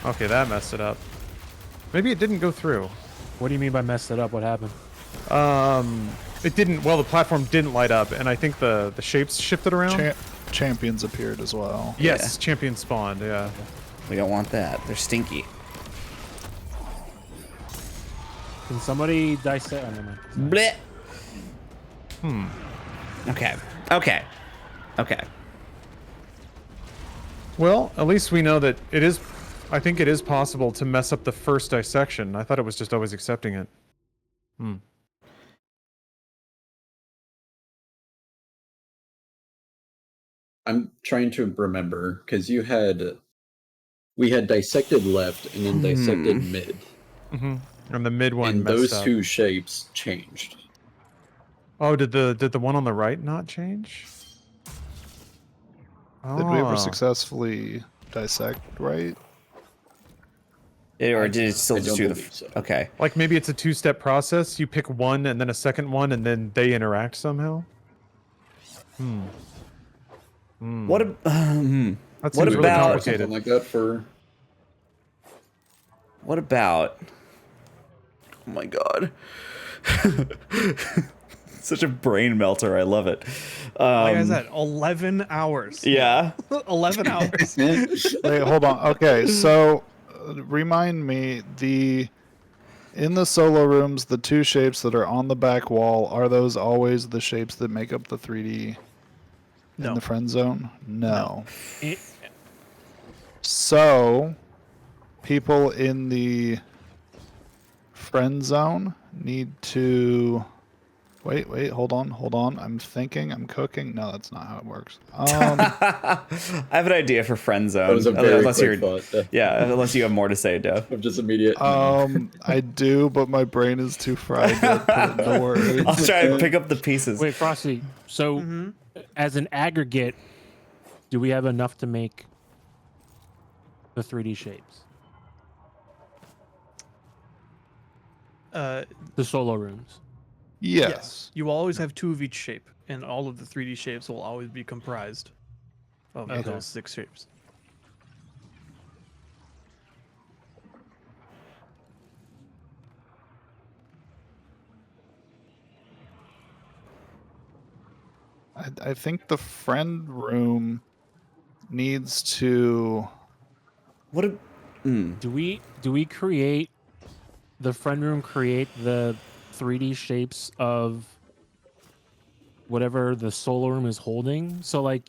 Okay, that messed it up. Maybe it didn't go through. What do you mean by messed it up? What happened? It didn't. Well, the platform didn't light up, and I think the shapes shifted around. Champions appeared as well. Yes, champion spawned. Yeah. We don't want that. They're stinky. Can somebody dissect? Oh, never mind. Blech. Okay. Okay. Okay. Well, at least we know that it is. I think it is possible to mess up the first dissection. I thought it was just always accepting it. I'm trying to remember because we had dissected left and then dissected mid. And the mid one And messed those up. two shapes changed. Oh, did the one on the right not change? Did we ever Oh. successfully dissect right? Or did it still I just don't do believe so. Okay. Like maybe it's a two-step process. You pick one and then a second one, and then they interact somehow. What That What seems really about- complicated. Something like that for... What about? Oh my god. Such a brain melter. I love it. Like I said, 11 hours. Yeah. 11 hours. Wait, hold on. Okay, so remind me, in the solo rooms, the two shapes that are on the back wall, are those always the shapes that make up the 3D in No. the friend zone? No. It- So, people in the friend zone need to... Wait, hold on. I'm thinking, I'm cooking. No, that's not how it works. I have an idea for friend zone. That was a very unless quick thought. Yeah, unless you have more to say, Dove. Of just immediate... I do, but my brain is too fried to put it into words. I'll try and pick up the pieces. Wait, Frosty. So, as an aggregate, do we have enough to make the 3D shapes? The solo rooms. Yes. You will always have 2 of each shape, and all of the 3D shapes will always be comprised of Okay. those 6 shapes. I think the friend room needs to... What? Do we create the friend room? Create the 3D shapes of whatever the solo room is holding. So like,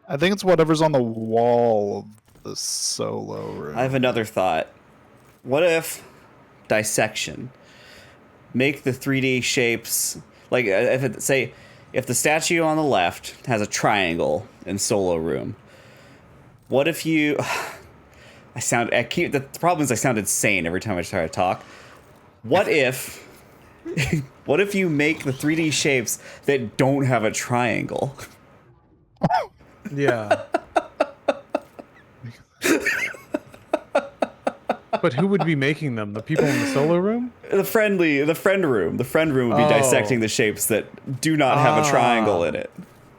I think it's whatever's on the wall of the solo room. I have another thought. What if dissection? Make the 3D shapes like if the statue on the left has a triangle in solo room. What if you? The problem is I sound insane every time I try to talk. What if? What if you make the 3D shapes that don't have a triangle? Yeah. But who would be making them? The people in the solo room? The friend room. The friend room would be dissecting the shapes that do not have a triangle in it.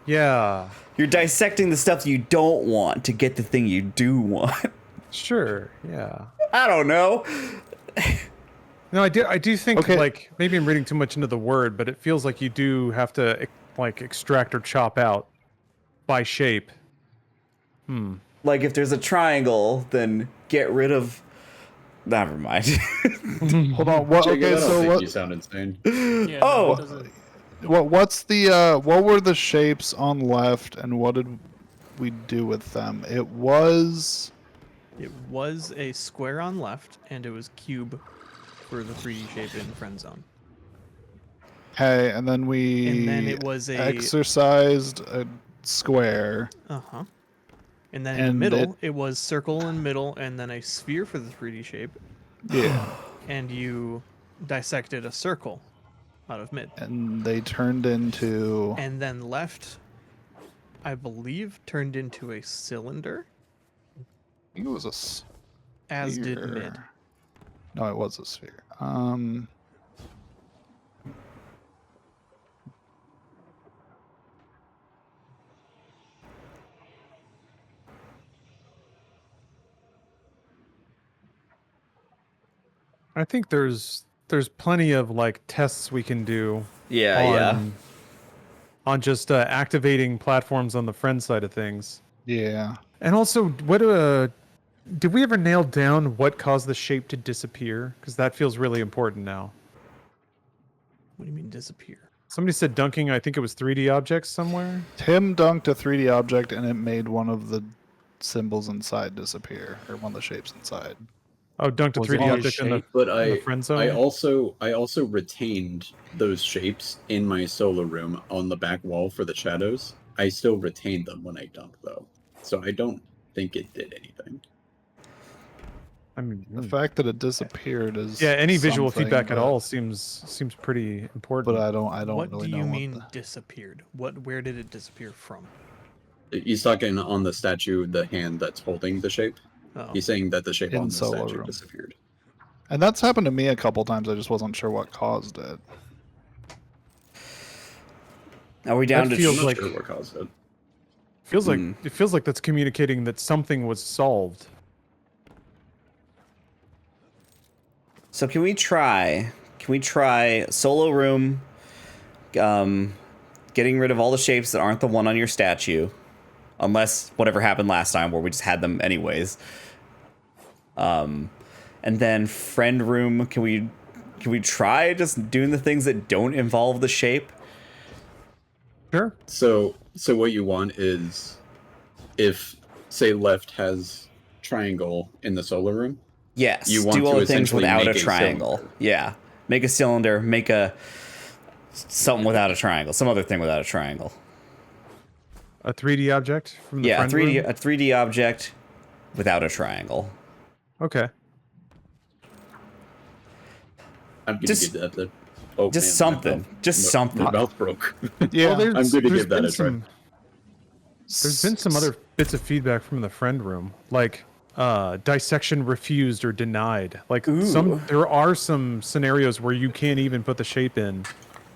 Yeah. You're dissecting the stuff you don't want to get the thing you do want. Sure. Yeah. I don't know. No, I do think Okay. like maybe I'm reading too much into the word, but it feels like you do have to like extract or chop out by shape. Like if there's a triangle, then get rid of. Never mind. Hold on. What? Jacob, Okay, I don't so think you sound insane. yeah, Oh. it doesn't- what's the what were the shapes on left, and what did we do with them? It was It was a square on left, and it was cube for the 3D shape in friend zone. okay, and then we And then it was a exercised a square. Uh-huh. And then in the And middle, it was circle in middle, and then a sphere for the 3D shape, Yeah, and you dissected a circle out of mid. and they turned into. And then left, I believe, turned into a cylinder, I think it was a as did mid. sphere. No, it was a sphere. I think there's plenty of like tests we can do Yeah, on just activating platforms on the friend side of things. Yeah. And also, what did we ever nail down what caused the shape to disappear? Because that feels really important now. What do you mean disappear? Somebody said dunking. I think it was 3D objects somewhere. Tim dunked a 3D object and it made one of the symbols inside disappear, or one of the shapes inside. Oh, dunked a Was it 3D his object in the shape? But in the friend zone. I also retained those shapes in my solo room on the back wall for the shadows. I still retained them when I dunked though, so I don't think it did anything. I mean, The fact that it disappeared is yeah. Any visual something, feedback at but- all seems pretty important. But I don't What really do know you what mean the- disappeared? Where did it disappear from? He's talking on the statue, the hand that's holding the shape. Oh. He's saying that the shape In on the solo statue room. disappeared. And that's happened to me a couple times. I just wasn't sure what caused it. Are we down That to feels I'm not like- sure what caused it. Feels like it feels like that's communicating that something was solved. So can we try solo room, getting rid of all the shapes that aren't the one on your statue, unless whatever happened last time where we just had them anyways. And then friend room, can we try just doing the things that don't involve the shape? Sure. So what you want is, if say left has triangle in the solar room, Yes. You want do all to the things essentially without a make a triangle. cylinder. Yeah. Make a cylinder, make a something without a triangle, some other thing without a triangle. A 3D object from the Yeah, friend 3D room? a 3D object without a triangle. Okay. I'm gonna Just- give that the. Oh, just man, my something. mouth- just my- something. My mouth broke. Yeah. Well, I'm going to there's give that been a try. There's been some other bits of feedback from the friend room, like dissection refused or denied. Like there are some scenarios where you can't even put the shape in,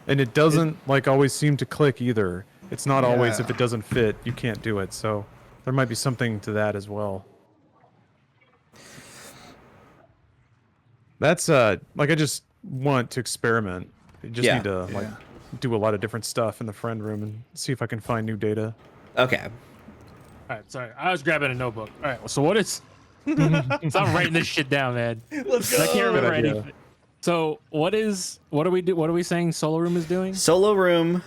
and it doesn't like always seem to click either. It's not always if Yeah. it doesn't fit, you can't do it. So there might be something to that as well. That's like I just want to experiment. I just Yeah. need to like do a lot of different stuff in the friend room and see if I can find new data. Okay. All right, sorry. I was grabbing a notebook. All right, so what is... so I'm writing this shit down, man. Let's go. I can't remember idea. anything. So what are we saying Solo Room is doing? Solo room,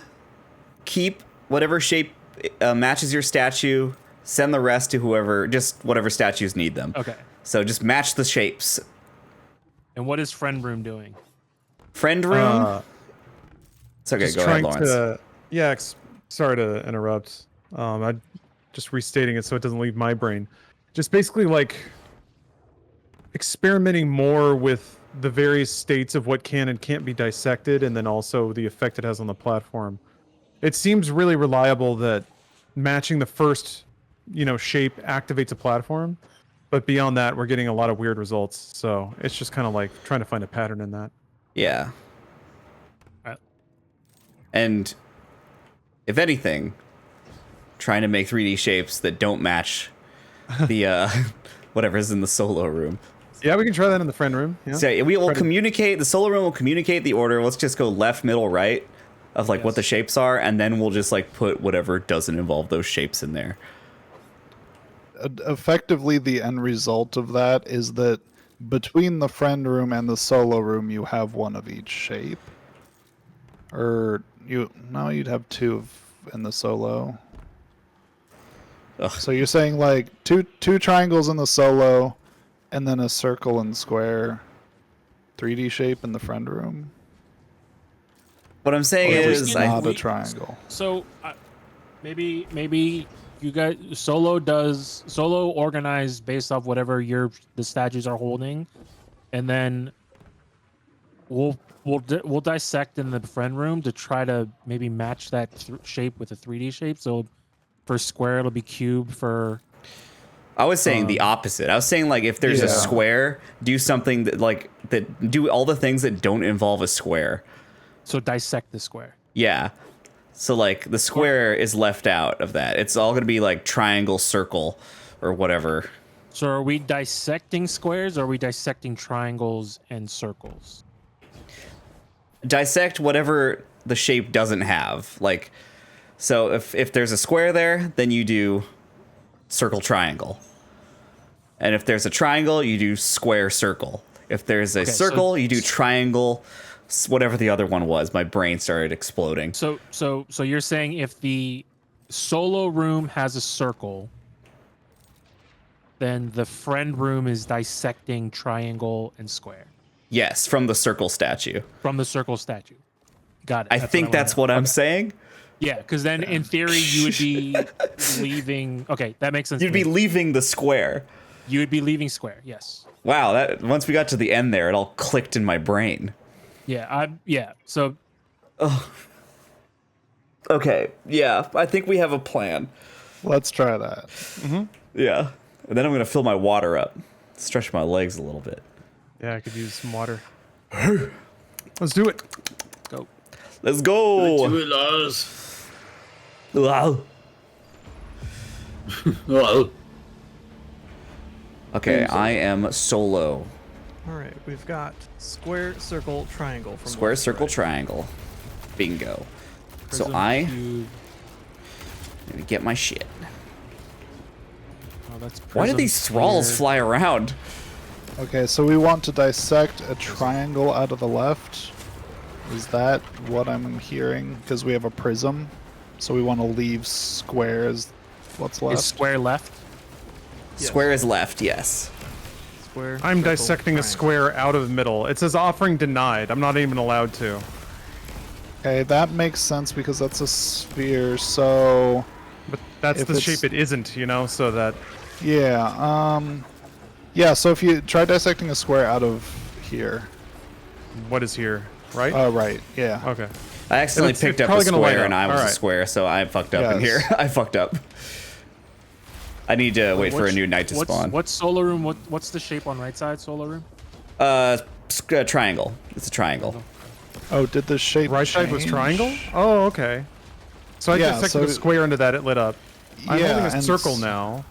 keep whatever shape matches your statue, send the rest to whoever, just whatever statues need them. Okay. So just match the shapes. And what is Friend Room doing? Friend room. It's okay, Just go ahead, trying Lawrence. to, yeah, sorry to interrupt. I just restating it so it doesn't leave my brain. Just basically like experimenting more with the various states of what can and can't be dissected, and then also the effect it has on the platform. It seems really reliable that matching the first, shape activates a platform, but beyond that, we're getting a lot of weird results. So it's just kind of like trying to find a pattern in that. Yeah. Alright. And if anything, trying to make 3D shapes that don't match the whatever's in the solo room. Yeah, we can try that in the friend room. Yeah. So we will Try to- communicate, the solo room will communicate the order. Let's just go left, middle, right of like what the shapes are, and then we'll just like put whatever doesn't involve those shapes in there. Effectively, the end result of that is that between the friend room and the solo room, you have one of each shape. Or you'd have two in the solo. Ugh. So you're saying like two triangles in the solo, and then a circle and square 3D shape in the friend room? What I'm saying Or is, just I- not a we- triangle. So maybe you guys solo organized based off whatever the statues are holding, and then we'll dissect in the friend room to try to maybe match that shape with a 3D shape. So for square it'll be cube. For I was saying the opposite. I was saying like if there's a Yeah. square, do something that do all the things that don't involve a square. so dissect the square. Yeah. So like the square is left out of that. It's all going to be like triangle, circle, or whatever. So are we dissecting squares or are we dissecting triangles and circles? Dissect whatever the shape doesn't have. Like, so if there's a square there, then you do circle triangle. And if there's a triangle, you do square circle. If there's a circle, you do triangle, whatever the other one was. My brain started exploding. So you're saying if the solo room has a circle, then the friend room is dissecting triangle and square Yes, from the circle statue. from the circle statue. Got it. I think that's what I'm saying. Yeah, because then in theory you would be leaving. Okay, that makes sense. You'd to be me. leaving the square. You would be leaving square. Yes. Wow, that once we got to the end there, it all clicked in my brain. Yeah. So Okay, yeah, I think we have a plan. Let's try that. Yeah. And then I'm going to fill my water up. Stretch my legs a little bit. Yeah, I could use some water. Let's do it. go. Let's go. Do it, Lars. Wow. Well, Okay, I am solo. All right, we've got square, circle, triangle. From Square, left to circle, right. triangle. Bingo. So Prism, I cube. let me get my shit. Oh, that's Why do prism, these thralls sphere. fly around? Okay, so we want to dissect a triangle out of the left. Is that what I'm hearing? Because we have a prism, so we want to leave squares. What's left? Is square left? Yes. Square is left, yes. Square. I'm circle, dissecting a triangle. square out of the middle. It says offering denied. I'm not even allowed to. Okay, that makes sense because that's a sphere. So But that's If the it's- shape it isn't, you know, so that yeah, yeah. So if you try dissecting a square out of here. what is here, right? Oh, right. Yeah. Okay. I accidentally It's picked up a probably gonna light square up. and I was a Alright. square, so I fucked up in Yes. here. I fucked up. I need to wait for a What's- new night to spawn. What's solar room? What's the shape on right side? Solar room. Triangle. It's a triangle. Oh, did the shape Right side was change? triangle? Oh, okay. So I Yeah, dissected so- a square into that, it lit up. I'm Yeah, holding a and circle s- now.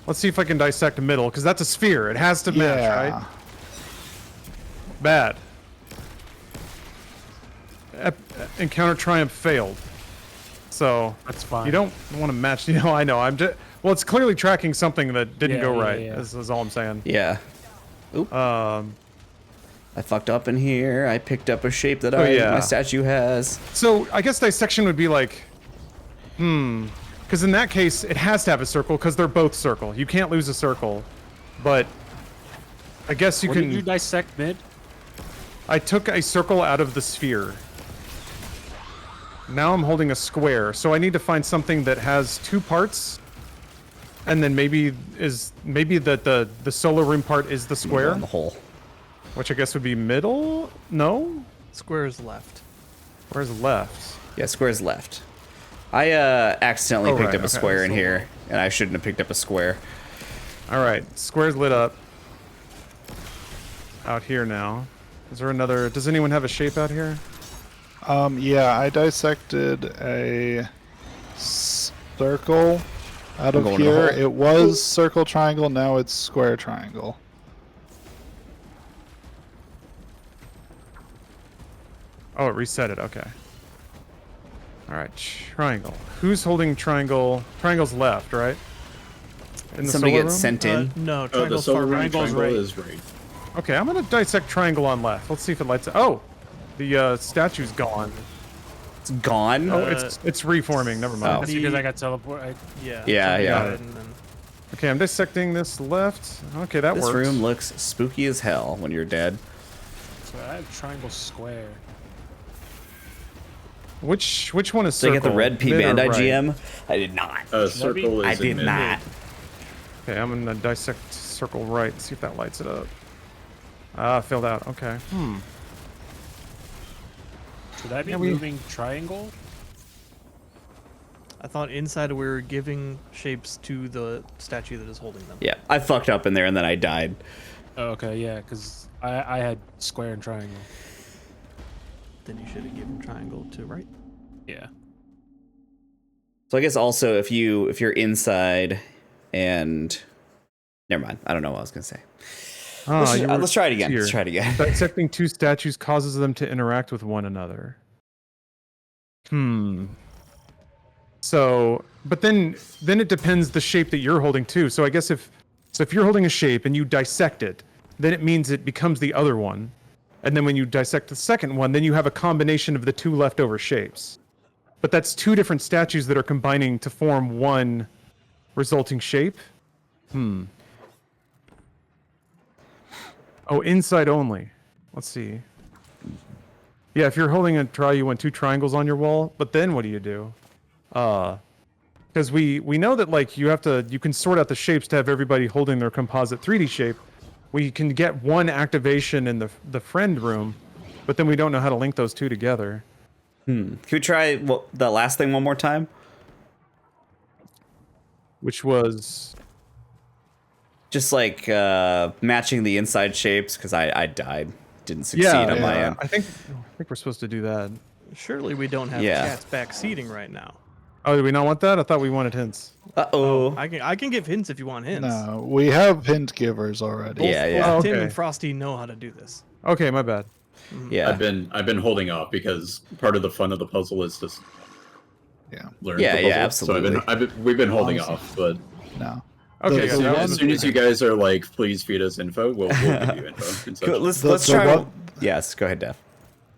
Let's see if I can dissect a middle, because that's a sphere. It has to match, Yeah. right? Bad. Encounter triumph failed. So That's fine. you don't want to match. You know, I know. I'm just. Well, it's clearly tracking something that didn't Yeah, go yeah, right. yeah. This is all I'm saying. Yeah. I fucked up in here. I picked up a shape that yeah. my statue has. So I guess dissection would be like, because in that case it has to have a circle because they're both circle. You can't lose a circle, but I guess you What can. did you dissect mid? I took a circle out of the sphere. Now I'm holding a square, so I need to find something that has two parts, and then maybe that the solar room part is the square, On the hole. which I guess would be middle. No, Square is left. where's left? Yeah, square's left. I accidentally Oh, picked right, up a okay. square in So- here, and I shouldn't have picked up a square. All right, square's lit up. Out here now. Is there another? Does anyone have a shape out here? Yeah, I dissected a circle out of going to the here. hole. It was circle triangle, now it's square triangle. Oh, it reset it. Okay. All right, triangle. Who's holding triangle? Triangle's left, right? In the Somebody solar gets room? sent in. No, oh, the triangle's solar far room right. triangle's triangle right. is right. Okay, I'm gonna dissect triangle on left. Let's see if it lights up. Oh, the statue's gone. It's gone. Oh, it's reforming. Never mind. Oh. That's because I got teleport. Yeah. Yeah, so yeah. got it, and then- Okay, I'm dissecting this left. Okay, that This works. room looks spooky as hell when you're dead. So I have triangle square. Which one is Did I circle? get the red P Mid or Bandai right? GM? I did not. Circle is I in did mid. not. Okay, I'm gonna dissect circle right. See if that lights it up. Ah, filled out. Okay. Should I be Yeah, we- moving triangle? I thought inside we were giving shapes to the statue that is holding them. Yeah, I fucked up in there and then I died. Oh, okay, yeah, because I had square and triangle. Then you should have given triangle to right. Yeah. So I guess also if you're inside and Never mind. I don't know what I was gonna say. Ah, you were Let's try it again. here. Let's try it again. Dissecting two statues causes them to interact with one another. So, but then it depends the shape that you're holding too. So I guess if you're holding a shape and you dissect it, then it means it becomes the other one. And then when you dissect the second one, then you have a combination of the two leftover shapes. But that's two different statues that are combining to form one resulting shape. Oh, inside only. Let's see. Yeah, if you're holding a you want two triangles on your wall, but then what do you do? Because we know that like you can sort out the shapes to have everybody holding their composite 3D shape. We can get one activation in the friend room, but then we don't know how to link those two together. Can we try the last thing one more time? Which was Just like matching the inside shapes, because I died. Didn't succeed on my end. I think we're supposed to do that. Surely we don't have Yeah. chat's back seating right now. Oh, do we not want that? I thought we wanted hints. Uh-oh. I can give hints if you want hints. No, we have hint givers already. Yeah, Both yeah. Oh, Tim okay. and Frosty know how to do this. Okay, my bad. Yeah. I've been holding off because part of the fun of the puzzle is to Yeah. learn Yeah, the yeah, puzzle. absolutely. So we've been holding Honestly. off, but No. Okay, The so that one- was as soon as you guys are like, please feed us info, we'll give you info. And such. Cool, let's The try. one- Yes, go ahead, Def.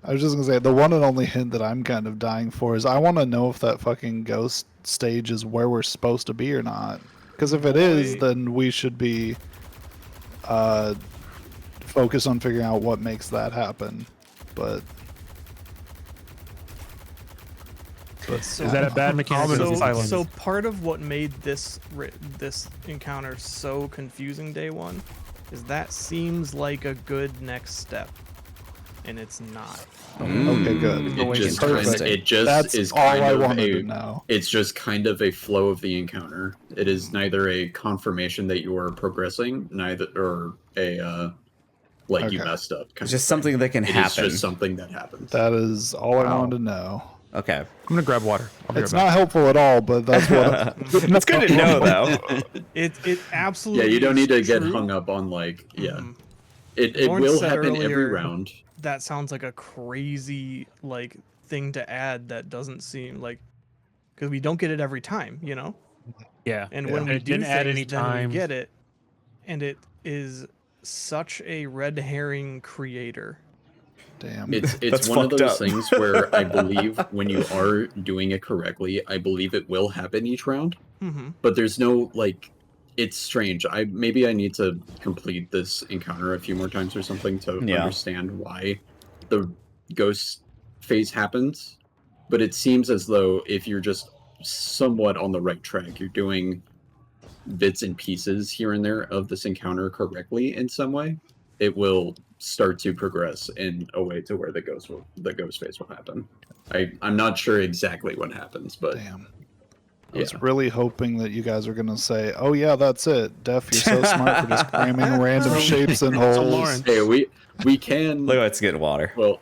I was just gonna say the one and only hint that I'm kind of dying for is I want to know if that fucking ghost stage is where we're supposed to be or not. Because if it is, Boy. then we should be focused on figuring out what makes that happen. But So, Is that a bad mechanic? or Ominous is it silence. so part of what made this encounter so confusing day one is that seems like a good next step, and it's not. okay, good. It just, Perfect. it just That's is all kind I of wanted a. to know. It's just kind of a flow of the encounter. It is neither a confirmation that you are progressing, neither or a like you Okay. messed up. It's just something that can It is happen. just something that happens. That is all I Wow. wanted to know. Okay. I'm gonna grab water. I'll be It's right back. not helpful at all, but that's what. It's good to know, though. It Yeah, absolutely. you don't need to is get true. hung up on like Mhm. It Lawrence will said happen every earlier- round. That sounds like a crazy like thing to add. That doesn't seem like because we don't get it every time, you know. Yeah. And Yeah. when we It do didn't add things, any then time. we get it, and it is such a red herring creator. Damn. It's That's one of fucked those up. things where I believe when you are doing it correctly, I believe it will happen each round. Mm-hmm. But there's no like, it's strange. I need to complete this encounter a few more times or something to Yeah. understand why the ghost phase happens. But it seems as though if you're just somewhat on the right track, you're doing bits and pieces here and there of this encounter correctly in some way, it will start to progress in a way to where the ghost phase will happen. I'm not sure exactly what happens, but Damn. I was yeah. really hoping that you guys are gonna say, "Oh yeah, that's it, Def. You're so smart for just cramming random shapes and holes." Lawrence- Hey, we can. Look, let's get water. Well,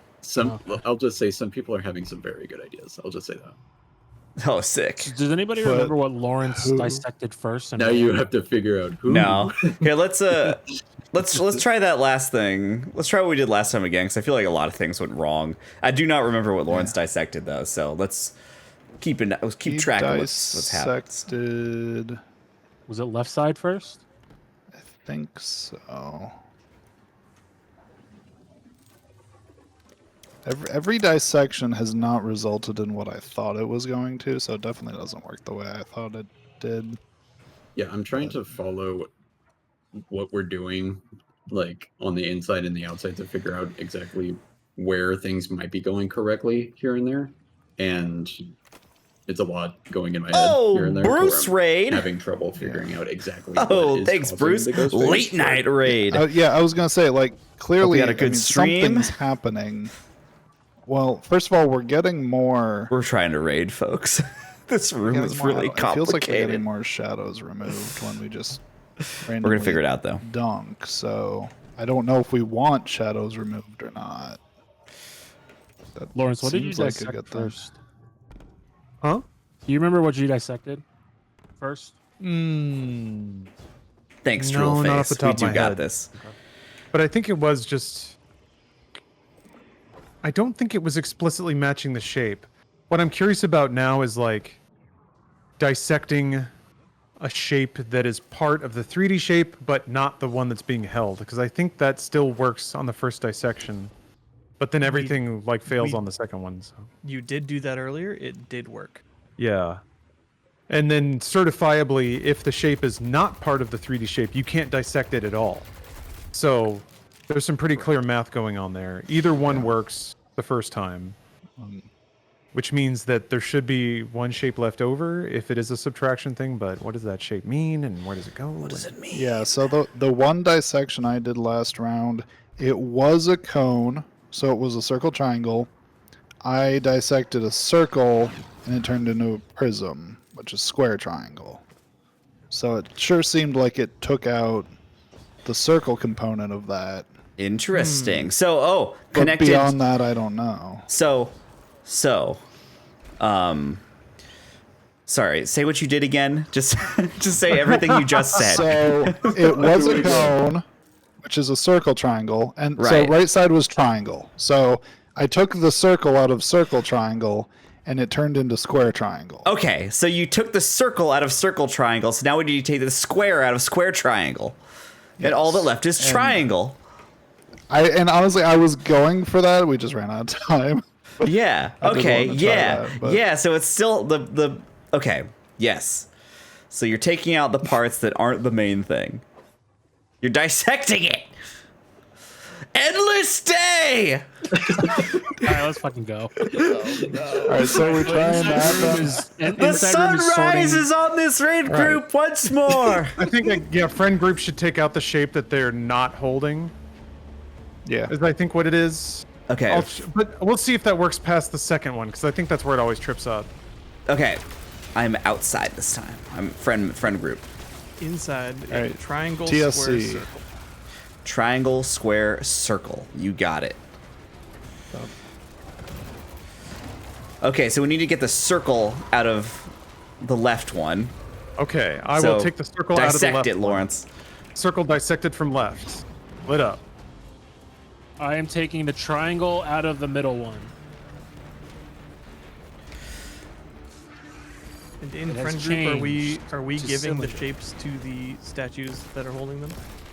I'll just say some people are having some very good ideas. I'll just say that. Oh, sick. Does anybody But remember what Lawrence who- dissected first? And Now you have to figure out who. No. Here, let's try that last thing. Let's try what we did last time again, because I feel like a lot of things went wrong. I do not remember what Lawrence dissected though, so let's keep track of what's happened. Dissected. Was it left side first? I think so. Every dissection has not resulted in what I thought it was going to, so it definitely doesn't work the way I thought it did. Yeah, I'm trying to follow what we're doing, like on the inside and the outside, to figure out exactly where things might be going correctly here and there, and it's a lot going in my head here and there. to where Bruce I'm raid. having trouble figuring out exactly. what Oh, is thanks, causing Bruce. the ghost phase. Late night raid. Yeah, I was gonna say, like, clearly, had a good stream. something's happening. Well, first of all, we're getting more. We're trying to raid, folks. This room getting is more- really it feels like we're complicated. getting more shadows removed when we just. We're gonna figure it out though. Dunk. So I don't know if we want shadows removed or not. That Lawrence, what did you seems like a dissect good thing. first? Huh? Do you remember what you dissected first? Hmm. Thanks, No, Drool not off Face. the top We of do my got head. this. But I think it was just. I don't think it was explicitly matching the shape. What I'm curious about now is like dissecting a shape that is part of the 3D shape, but not the one that's being held, because I think that still works on the first dissection, but then everything like fails we- on the second one. So. You did do that earlier. It did work. Yeah. And then certifiably, if the shape is not part of the 3D shape, you can't dissect it at all. So there's some pretty clear math going on there. Either one works the first time, which means that there should be one shape left over if it is a subtraction thing. But what does that shape mean, and where does it go? What does it mean? Yeah, so the one dissection I did last round, it was a cone, so it was a circle triangle. I dissected a circle, and it turned into a prism, which is square triangle. So it sure seemed like it took out the circle component of that. Interesting. So, But connected. beyond that, I don't know. Sorry, say what you did again. Just say everything you just said. So it was a cone, which is a circle triangle, and so Right. right side was triangle. So I took the circle out of circle triangle, and it turned into square triangle. Okay, so you took the circle out of circle triangle, so now we need to take the square out of square triangle. And all that left is triangle. And honestly, I was going for that. We just ran out of time. Yeah. I did Okay. want to try Yeah. that, but- Yeah. So it's still the. Okay. Yes. So you're taking out the parts that aren't the main thing. You're dissecting it. Endless day. All right, let's fucking go. All right, so we're trying that. The sun rises on this raid group once more. I think friend groups should take out the shape that they're not holding. Yeah. Is I think what it is. Okay. But we'll see if that works past the second one, because I think that's where it always trips up. Okay. I'm outside this time. I'm friend group. Inside a Alright, triangle, square, TSC. circle. Triangle, square, circle. You got it. Okay, so we need to get the circle out of the left one. Okay, I So will take the circle out of the dissect left it, one. Lawrence. Circle dissected from left. Lit up. I am taking the triangle out of the middle one. And in It has friend group, are we to giving the cylinder. shapes to the statues that are holding them?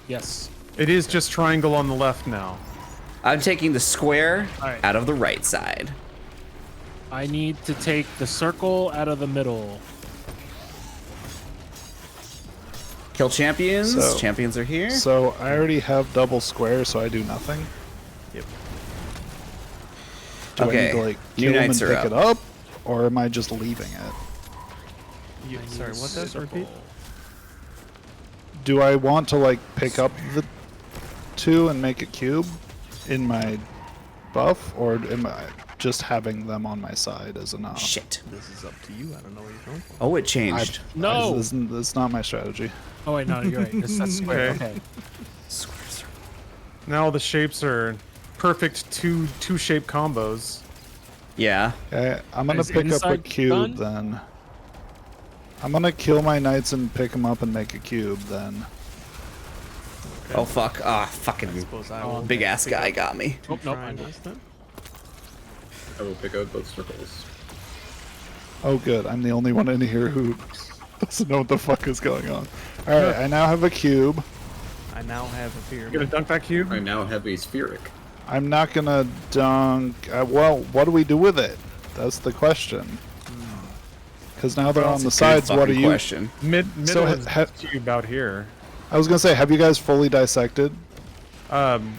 Yes. It is just triangle on the left now. I'm taking the square Alright. out of the right side. I need to take the circle out of the middle. Kill champions. So- Champions are here. So I already have double square, so I do nothing. Yep. Do I Okay, need to like new kill them and knights are pick up. it up, or am I just leaving it? You, I need sorry, a what does repeat? circle. Do I want to like pick up the two and make a cube in my buff, or am I just having them on my side as enough? Shit. This is up to you. I don't know where you're going from. Oh, it changed. No. That's not my strategy. Oh wait, no, you're right. That's square. Okay. Okay. Square, circle. Now the shapes are perfect two shape combos. Yeah. Okay, I'm gonna Is pick up a inside cube done? then. I'm gonna kill my knights and pick them up and make a cube then. Oh fuck. Ah, fucking Suppose I Oh, will big ass pick guy up got me. Oh, nope. I triangles then. I will pick out both circles. Oh good, I'm the only one in here who doesn't know what the fuck is going on. Alright, I now have a cube. I now have a You gonna pyramid. dunk that cube? I now have a spheric. I'm not gonna dunk. Well, what do we do with it? That's the question. Because now they're on the sides. What do Fucking you? question. Middle So is ha- cube out here. I was gonna say, have you guys fully dissected?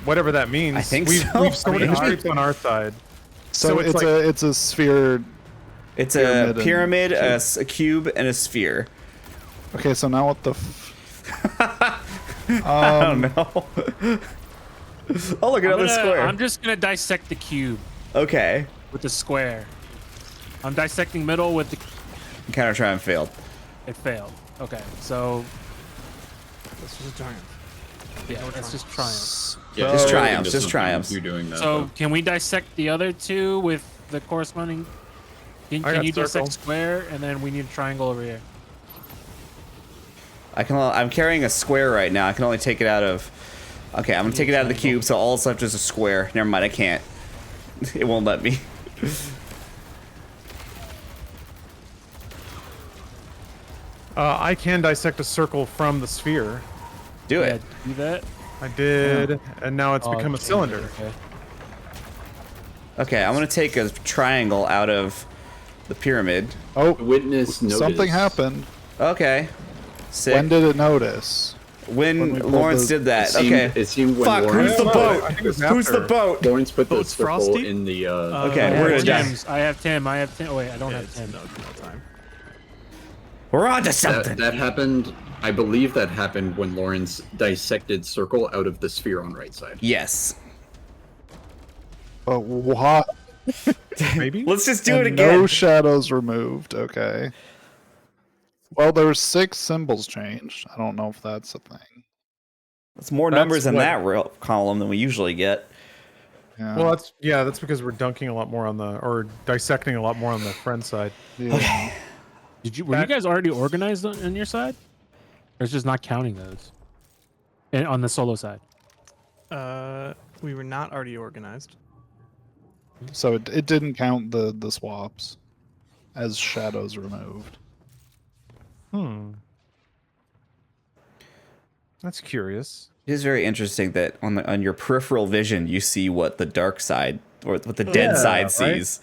Whatever that means. I think we've, so. We've sorted I mean, shapes on our side. So, So it's it's like- it's a sphere. It's Pyramid a and pyramid, cube. a cube, and a sphere. Okay, so now what the? I don't know. Oh, look, another square. I'm just gonna dissect the cube Okay. with the square. I'm dissecting middle with the. Counter triumph failed. It failed. Okay, so This was a giant. yeah, let's just triumph. Yeah, Just I triumphs, think just that's triumphs. You're doing that. So can we dissect the other two with the corresponding? I Can got you circle. dissect square and then we need a triangle over here? I'm carrying a square right now. I can only take it out of. Okay, I'm gonna take it out of the cube, so all that's left is a square. Never mind, I can't. It won't let me. I can dissect a circle from the sphere. Do it. Do that. I did, and now it's Oh, become a change it, cylinder. okay. Okay, I'm gonna take a triangle out of the pyramid. Oh, Witness notice. something happened. Okay. Sick. When did it notice? When when we pulled Lawrence the- did that. It seemed, Okay. It seemed when Fuck, Lawrence, who's the boat? I think it was Who's the after. boat? Lawrence put the Boat's circle Frosty? in the. Okay, I we're have gonna die. Tim's. I have Tim. Oh wait, I don't have It's Tim. no time. We're on to that, something. that happened. I believe that happened when Lawrence dissected circle out of the sphere on right side. Yes. But what? Maybe. Let's just do it And again. no shadows removed. Okay. Well, there were 6 symbols changed. I don't know if that's a thing. It's more That's numbers in what- that column than we usually get. Yeah. Well, that's because we're dunking a lot more on the or dissecting a lot more on the friend side. yeah. Were you guys already organized on your side? Or it's just not counting those? And on the solo side. We were not already organized. So it didn't count the swaps as shadows removed. That's curious. It is very interesting that on your peripheral vision you see what the dark side or what the dead Yeah, side right? sees.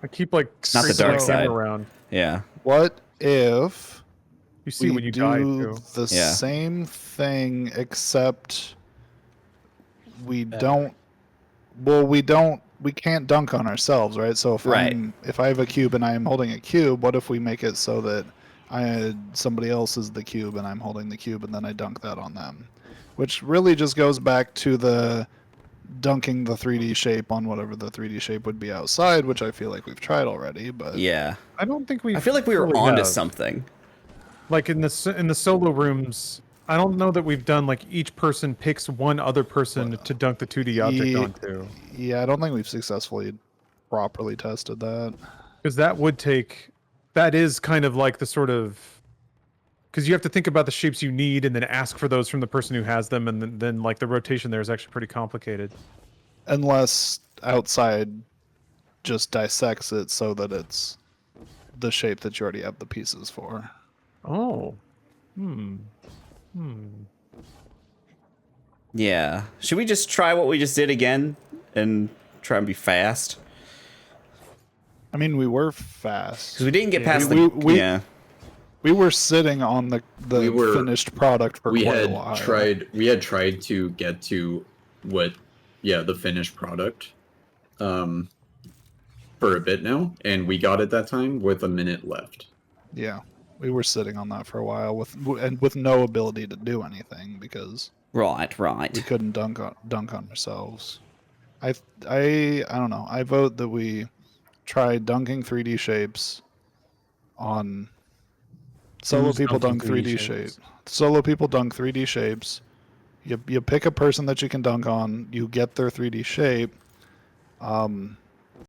I keep like Not the scraping dark my side. camera around. Yeah. What if You see we when you do die too. the Yeah. same thing except we don't? Well, we can't dunk on ourselves, right? So Right. if I have a cube and I am holding a cube, what if we make it so that somebody else is the cube and I'm holding the cube and then I dunk that on them, which really just goes back to the dunking the 3D shape on whatever the 3D shape would be outside, which I feel like we've tried already. But Yeah. I don't think we. I feel like we were fully onto have. something. Like in the solo rooms, I don't know that we've done like each person picks one other person to dunk the 2D object Ye- onto, yeah, I don't think we've successfully properly tested that. because that is kind of like the sort of, because you have to think about the shapes you need and then ask for those from the person who has them, and then like the rotation there is actually pretty complicated. Unless outside just dissects it so that it's the shape that you already have the pieces for. Oh, Yeah. Should we just try what we just did again and try and be fast? I mean, we were fast. Because we didn't get past we- We were sitting on the We were- finished product for we quite a had while. tried to get to the finished product for a bit now, and we got it that time with a minute left. Yeah, we were sitting on that for a while with no ability to do anything because Right. we couldn't dunk on ourselves. I don't know. I vote that we try dunking 3D shapes on solo Who's people dunk dunking 3D 3D shapes. shapes? Solo people dunk 3D shapes. You pick a person that you can dunk on. You get their 3D shape.